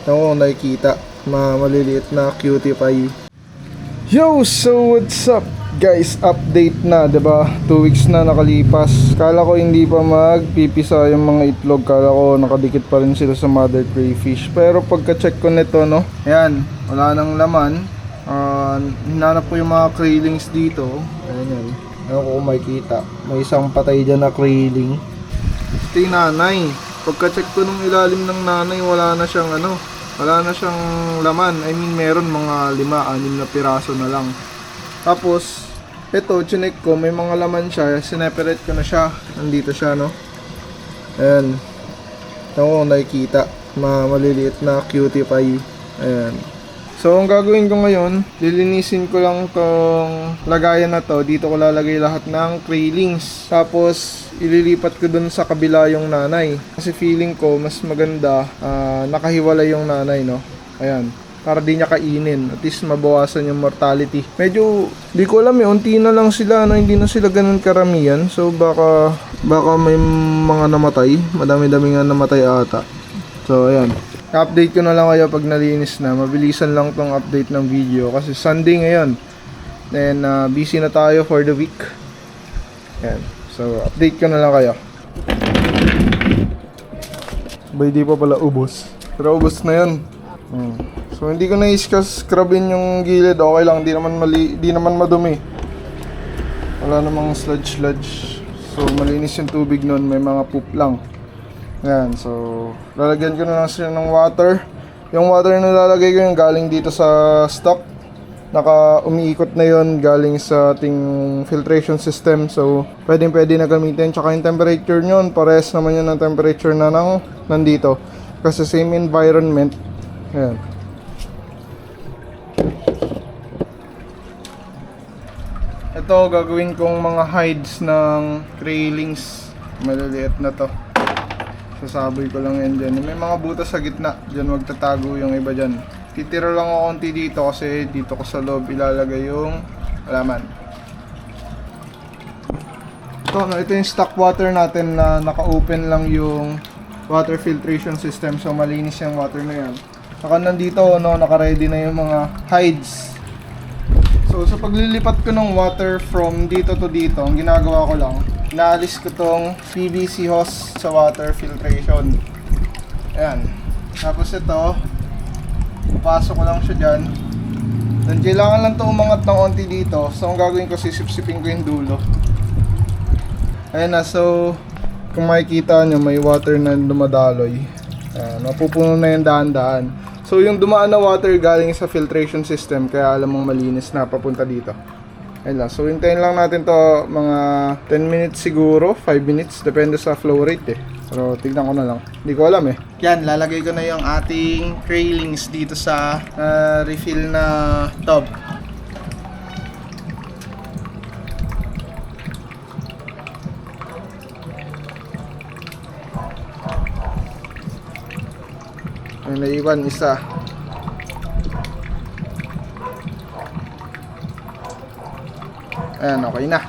Ako nakikita, maliliit na cutie pie. Yo! So what's up guys? Update na, 'di ba? 2 weeks na nakalipas. Kala ko hindi pa magpipisa yung mga itlog. Kala ko nakadikit pa rin sila sa mother crayfish. Pero pagka-check ko nito, no? Ayan, wala nang laman. Hinanap ko yung mga krillings dito. Ayan yan. Ayan ko kung makikita. May isang patay dyan na krilling. Ito yung nanay. Pagka-check ko nung ilalim ng nanay, wala na siyang laman. I mean, meron mga 5-6 na piraso na lang. Tapos, ito, chinek ko, may mga laman siya. Sineperate ko na siya. Nandito siya, no? Ayan. Ako, nakikita. Maliliit na cutie pie. Ayan. So, ang gagawin ko ngayon, lilinisin ko lang tong lagayan na to. Dito ko lalagay lahat ng krillings. Tapos, ililipat ko dun sa kabila yung nanay. Kasi feeling ko, mas maganda nakahiwalay yung nanay, no? Ayan. Para di niya kainin. At least mabawasan yung mortality. Medyo, di ko alam unti na lang sila, no? Hindi na sila ganun karamihan. So, baka may mga namatay. Madami-dami nga namatay ata. So, ayan. Update ko na lang kayo pag nalinis na. Mabilisan lang tong update ng video kasi Sunday ngayon. Then busy na tayo for the week. Ayan. So update ko na lang kayo. Bay, di pa pala ubos. Pero ubos na yun. So hindi ko na-scrubin yung gilid. Okay lang, di naman madumi. Wala namang sludge. So malinis yung tubig nun. May mga poop lang. Ayan, so lalagyan ko na lang siya ng water. Yung water na lalagay ko yung galing dito sa stock. Umiikot na yon galing sa ating filtration system. So pwede na gamitin. Tsaka yung temperature nyon, pares naman yun ng temperature na nandito. Kasi same environment. Ayan. Ito gagawin kong mga hides ng krillings. Maliliit na to. Sasaboy ko lang yan dyan. May mga butas sa gitna. Dyan magtatago yung iba dyan. Titira lang ako konti dito kasi dito ko sa loob ilalagay yung laman. Ito yung stock water natin na naka-open lang yung water filtration system. So malinis yung water na yan. Saka nandito, no, naka-ready na yung mga hides. So sa paglilipat ko ng water from dito to dito, ang ginagawa ko lang, naalis ko tong PVC hose sa water filtration. Ayan. Tapos ito, pasok ko lang siya dyan. Then kailangan lang ito umangat ng onti dito. So ang gagawin ko, sisip-sipin ko yung dulo. Ayan na, so kung makikita nyo, may water na dumadaloy. Ayan, mapupuno na yung daan-daan. So yung dumaan na water galing sa filtration system, kaya alam mong malinis na papunta dito. Ayun lang. So hintayin lang natin to mga 10 minutes siguro, 5 minutes, depende sa flow rate Pero tignan ko na lang. Hindi ko alam Yan, lalagay ko na yung ating krillings dito sa refill na tub. Ayun, naiwan isa. Ayan, okay na.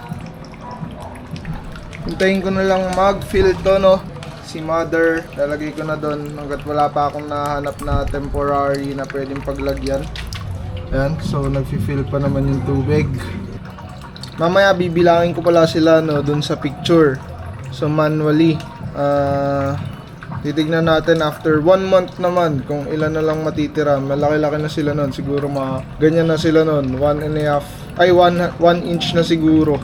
Hintayin ko na lang mag-fill to, no? Si mother, lalagay ko na doon hanggat wala pa akong nahanap na temporary na pwedeng paglagyan. Ayan, so nag-fill pa naman yung tubig. Mamaya bibilangin ko pala sila, no, doon sa picture. So manually, titignan natin after 1 month naman kung ilan na lang matitira. Malaki-laki na sila nun. Siguro ganyan na sila nun. 1 inch na siguro.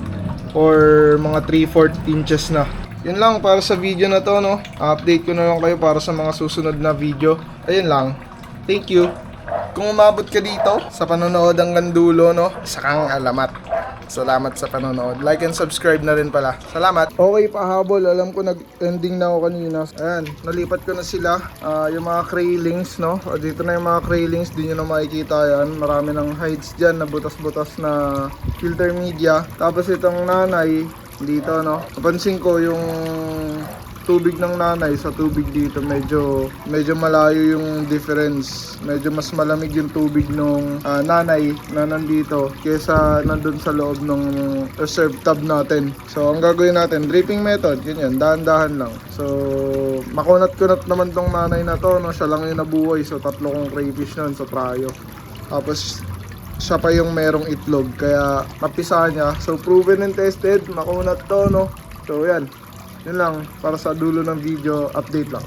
Or mga 3/4 inches na. Yun lang para sa video na to, no. Update ko na lang kayo para sa mga susunod na video. Ayun lang. Thank you. Kung umabot ka dito sa panonood hanggang dulo, no, sakang alamat. Salamat sa panonood. Like and subscribe na rin pala. Salamat. Okay, pahabol. Alam ko nag-ending na ako kanina. Ayan, nalipat ko na sila. Yung mga krillings, no. Dito na yung mga krillings. Di nyo na makikita yan. Marami ng hides dyan na butas-butas na filter media. Tapos itong nanay, dito, no. Napansin ko yung tubig ng nanay sa tubig dito, medyo malayo yung difference. Medyo mas malamig yung tubig nung nanay na nandito kesa nandun sa loob ng reserve tub natin. So ang gagawin natin, dripping method, ganyan, dahan-dahan lang. So makunat-kunat naman tong nanay na to, no? Siya lang yung nabuhay, so 3 kong crayfish nun sa prayo. Tapos siya pa yung merong itlog, kaya napisa niya. So proven and tested, makunat to, no? So yan, yun lang, para sa dulo ng video, update lang.